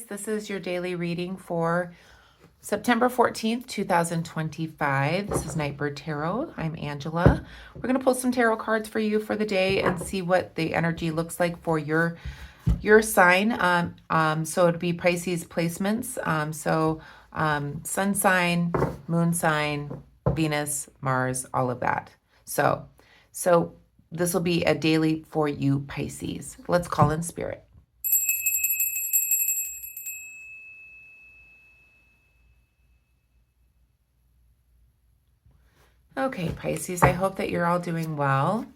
This is your daily reading for September 14th, 2025. This is Nightbird Tarot. I'm Angela. We're going to pull some tarot cards for you for the day and see what the energy looks like for your sign. So it'd be Pisces placements. Sun sign, moon sign, Venus, Mars, all of that. So this will be a daily for you, Pisces. Let's call in spirit. Okay, Pisces, I hope that you're all doing well.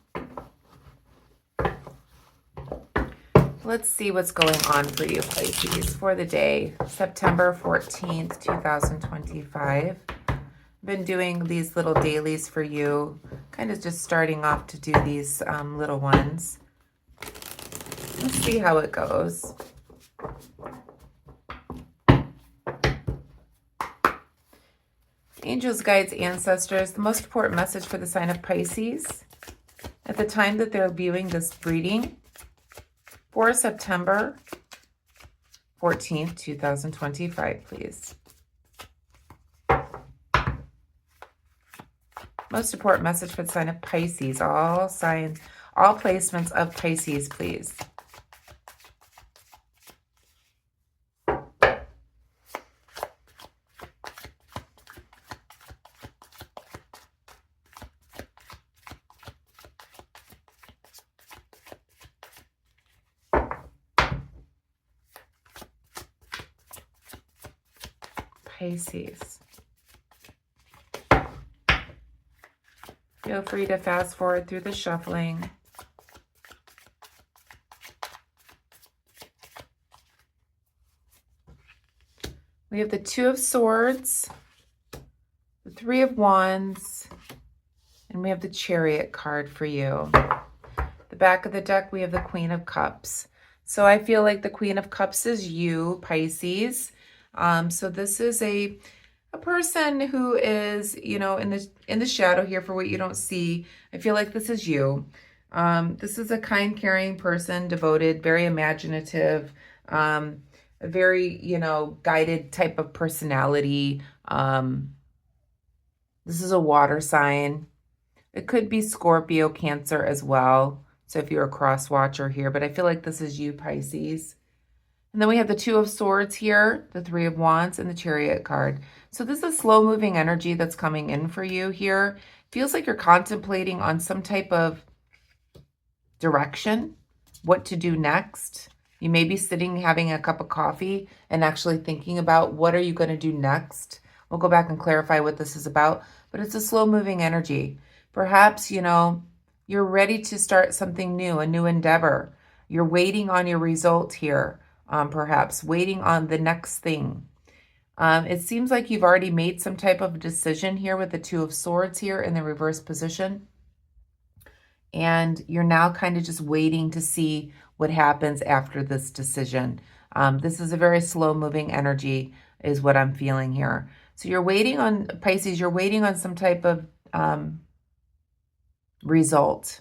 Let's see what's going on for you, Pisces, for the day, September 14th, 2025. I've been doing these little dailies for you, kind of just starting off to do these little ones. Let's see how it goes. Angels, guides, ancestors, the most important message for the sign of Pisces at the time that they're viewing this reading for September 14th, 2025, please. Most important message for the sign of Pisces, all placements of Pisces, please. Pisces. Feel free to fast forward through the shuffling. We have the Two of Swords, the Three of Wands, and we have the Chariot card for you. The back of the deck, we have the Queen of Cups. So I feel like the Queen of Cups is you, Pisces. So this is a person who is, you know, in the shadow here for what you don't see. I feel like this is you. This is a kind, caring person, devoted, very imaginative, a very, you know, guided type of personality. This is a water sign. It could be Scorpio, Cancer as well. So if you're a cross watcher here, but I feel like this is you, Pisces. And then we have the Two of Swords here, the Three of Wands, and the Chariot card. So this is slow-moving energy that's coming in for you here. Feels like you're contemplating on some type of direction, what to do next. You may be sitting having a cup of coffee and actually thinking about what are you going to do next. We'll go back and clarify what this is about, but it's a slow-moving energy. Perhaps, you know, you're ready to start something new, a new endeavor. You're waiting on your result here. Perhaps waiting on the next thing. It seems like you've already made some type of decision here with the Two of Swords here in the reverse position. And you're now kind of just waiting to see what happens after this decision. This is a very slow moving energy is what I'm feeling here. So you're waiting on, Pisces, you're waiting on some type of result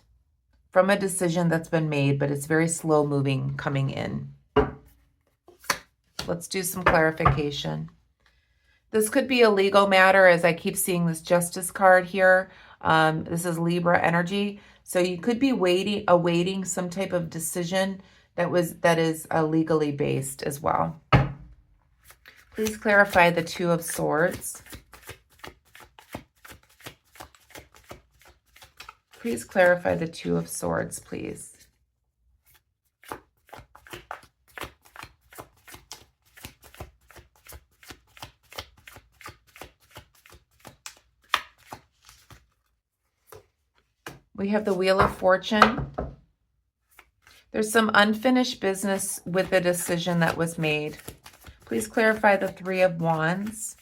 from a decision that's been made, but it's very slow moving coming in. Let's do some clarification. This could be a legal matter, as I keep seeing this Justice card here. This is Libra energy. So you could be awaiting some type of decision that is legally based as well. Please clarify the Two of Swords. Please clarify the Two of Swords, please. We have the Wheel of Fortune. There's some unfinished business with the decision that was made. Please clarify the Three of Wands.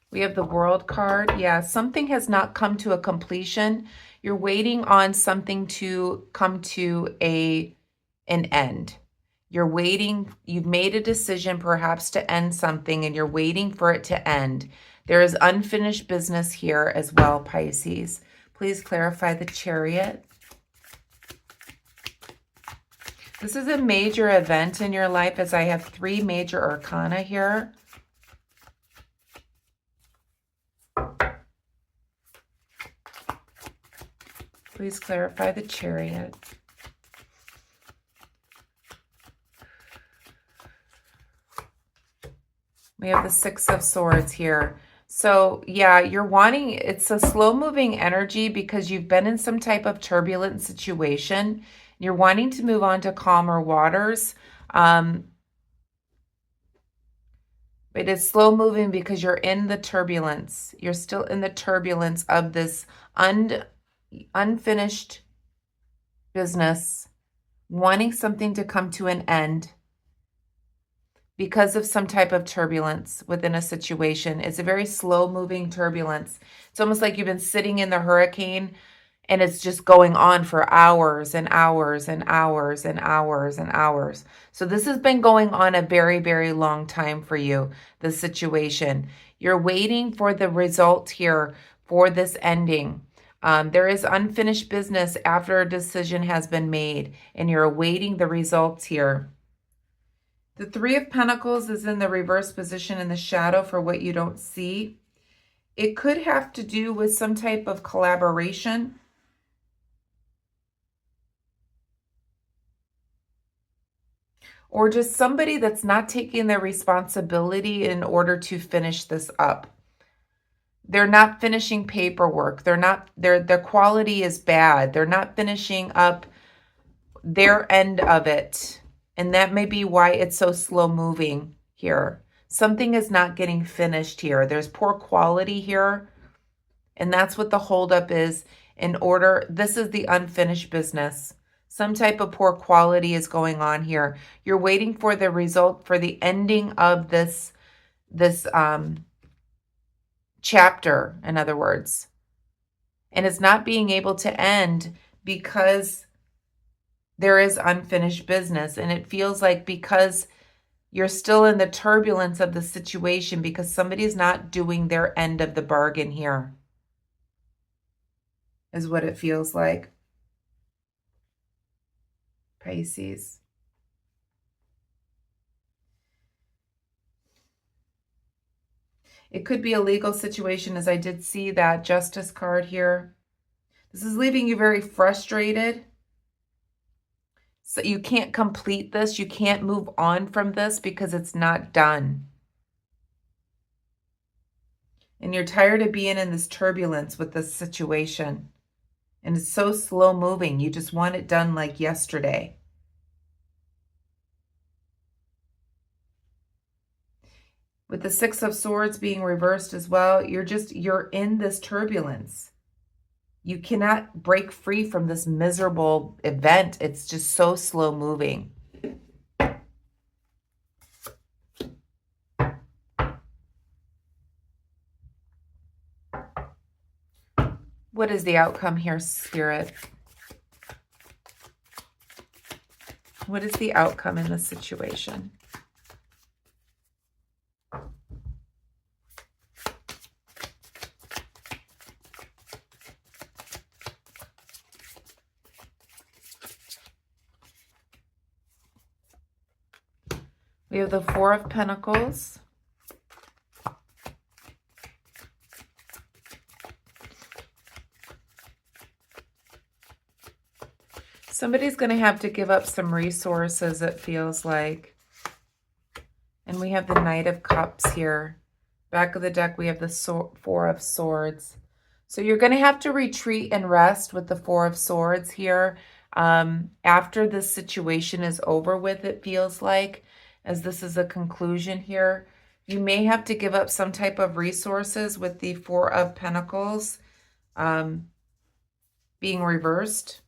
We have the World card. Yeah, something has not come to a completion. You're waiting on something to come to an end. You're waiting, you've made a decision perhaps to end something and you're waiting for it to end. There is unfinished business here as well, Pisces. Please clarify the Chariot. This is a major event in your life, as I have 3 major arcana here. Please clarify the Chariot. We have the 6 of Swords here. So yeah, you're wanting, it's a slow moving energy because you've been in some type of turbulent situation. You're wanting to move on to calmer waters. It is slow moving because you're in the turbulence. You're still in the turbulence of this unfinished business, wanting something to come to an end because of some type of turbulence within a situation. It's a very slow moving turbulence. It's almost like you've been sitting in the hurricane and it's just going on for hours and hours and hours and hours and hours. So this has been going on a very, very long time for you, the situation. You're waiting for the result here for this ending. There is unfinished business after a decision has been made, and you're awaiting the results here. The 3 of Pentacles is in the reverse position in the shadow for what you don't see. It could have to do with some type of collaboration. Or just somebody that's not taking their responsibility in order to finish this up. They're not finishing paperwork. Their quality is bad. They're not finishing up their end of it. And that may be why it's so slow moving here. Something is not getting finished here. There's poor quality here. And that's what the holdup is. This is the unfinished business. Some type of poor quality is going on here. You're waiting for the result, for the ending of this chapter, in other words. And it's not being able to end because there is unfinished business. And it feels like because you're still in the turbulence of the situation, because somebody's not doing their end of the bargain here, is what it feels like. Pisces. It could be a legal situation, as I did see that Justice card here. This is leaving you very frustrated. So you can't complete this. You can't move on from this because it's not done. And you're tired of being in this turbulence with this situation. And it's so slow moving. You just want it done like yesterday. With the 6 of Swords being reversed as well, you're in this turbulence. You cannot break free from this miserable event. It's just so slow moving. What is the outcome here, Spirit? What is the outcome in this situation? We have the 4 of Pentacles. Somebody's going to have to give up some resources, it feels like. And we have the Knight of Cups here. Back of the deck, we have the 4 of Swords. So you're going to have to retreat and rest with the 4 of Swords here. After this situation is over with, it feels like, as this is a conclusion here. You may have to give up some type of resources with the 4 of Pentacles being reversed.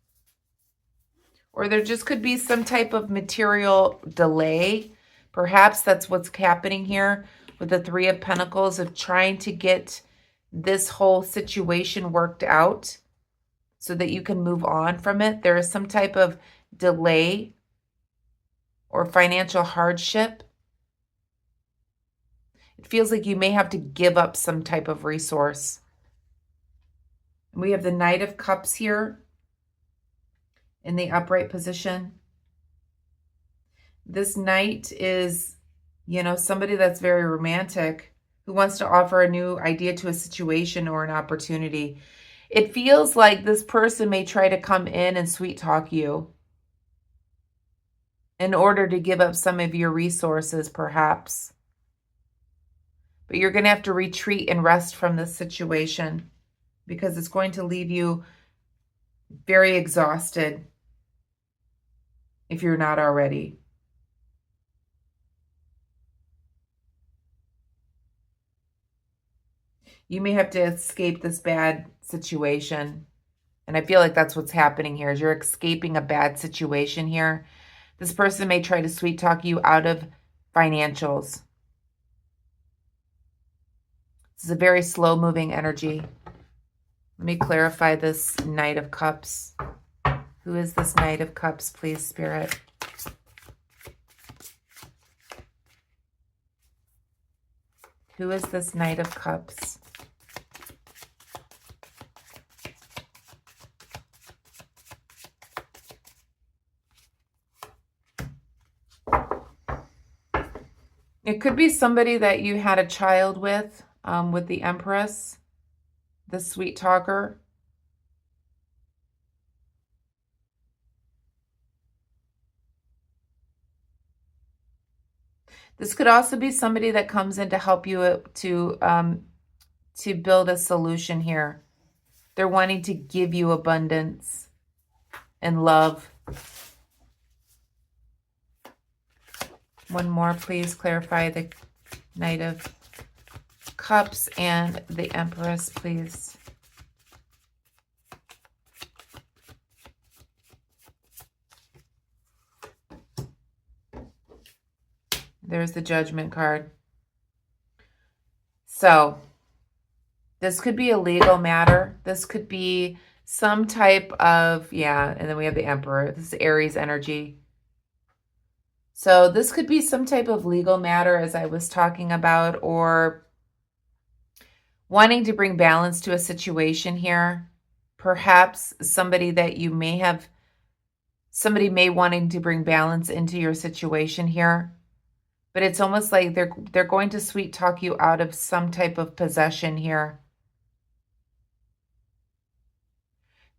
Or there just could be some type of material delay. Perhaps that's what's happening here with the 3 of Pentacles, of trying to get this whole situation worked out so that you can move on from it. There is some type of delay or financial hardship. It feels like you may have to give up some type of resource. We have the Knight of Cups here in the upright position. This Knight is, somebody that's very romantic who wants to offer a new idea to a situation or an opportunity. It feels like this person may try to come in and sweet talk you in order to give up some of your resources, perhaps. But you're going to have to retreat and rest from this situation because it's going to leave you very exhausted if you're not already. You may have to escape this bad situation. And I feel like that's what's happening here, is you're escaping a bad situation here. This person may try to sweet talk you out of financials. This is a very slow moving energy. Let me clarify this Knight of Cups. Who is this Knight of Cups, please, Spirit? Who is this Knight of Cups? It could be somebody that you had a child with the Empress, the sweet talker. This could also be somebody that comes in to help you to build a solution here. They're wanting to give you abundance and love. One more, please. Clarify the Knight of Cups and the Empress, please. There's the Judgment card. So, this could be a legal matter. This could be some type of, and then we have the Emperor. This is Aries energy. So this could be some type of legal matter, as I was talking about, or wanting to bring balance to a situation here. Perhaps somebody may wanting to bring balance into your situation here. But it's almost like they're going to sweet talk you out of some type of possession here.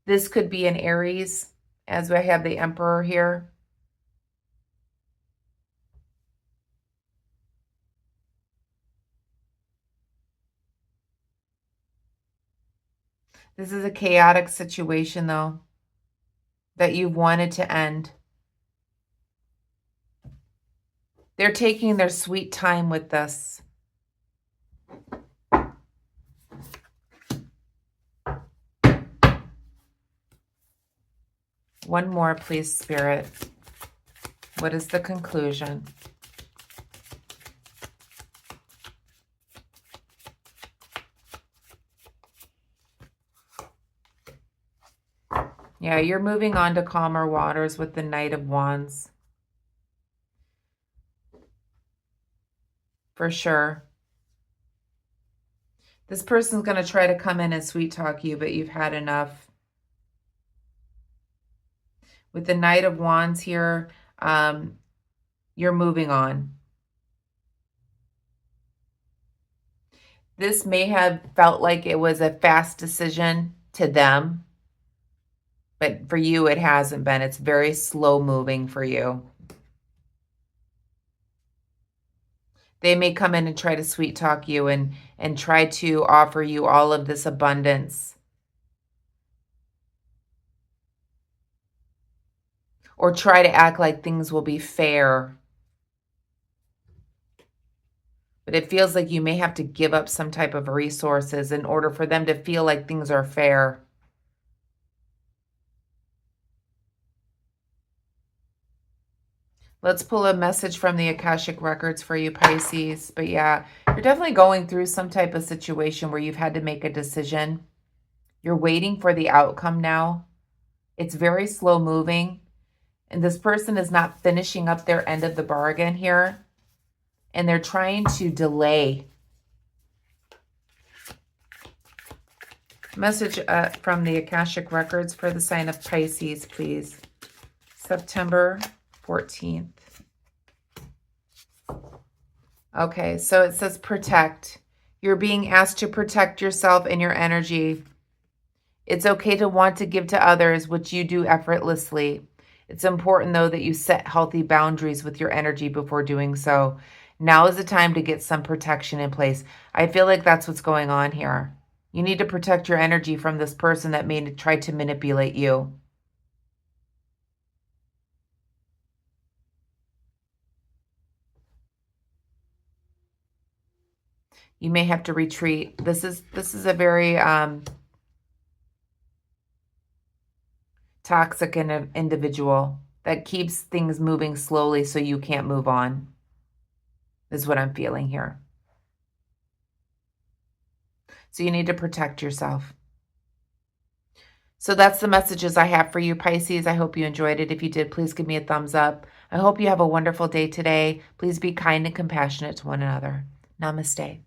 This could be an Aries, as I have the Emperor here. This is a chaotic situation, though, that you've wanted to end. They're taking their sweet time with this. One more, please, Spirit. What is the conclusion? Yeah, you're moving on to calmer waters with the Knight of Wands. For sure. This person's going to try to come in and sweet talk you, but you've had enough. With the Knight of Wands here, you're moving on. This may have felt like it was a fast decision to them, but for you, it hasn't been. It's very slow moving for you. They may come in and try to sweet talk you and try to offer you all of this abundance. Or try to act like things will be fair. But it feels like you may have to give up some type of resources in order for them to feel like things are fair. Let's pull a message from the Akashic Records for you, Pisces. But yeah, you're definitely going through some type of situation where you've had to make a decision. You're waiting for the outcome now. It's very slow moving. And this person is not finishing up their end of the bargain here. And they're trying to delay. Message from the Akashic Records for the sign of Pisces, please. September 14th. Okay, so it says protect. You're being asked to protect yourself and your energy. It's okay to want to give to others, which you do effortlessly. It's important, though, that you set healthy boundaries with your energy before doing so. Now is the time to get some protection in place. I feel like that's what's going on here. You need to protect your energy from this person that may try to manipulate you. You may have to retreat. This is a very toxic individual that keeps things moving slowly so you can't move on, is what I'm feeling here. So you need to protect yourself. So that's the messages I have for you, Pisces. I hope you enjoyed it. If you did, please give me a thumbs up. I hope you have a wonderful day today. Please be kind and compassionate to one another. Namaste.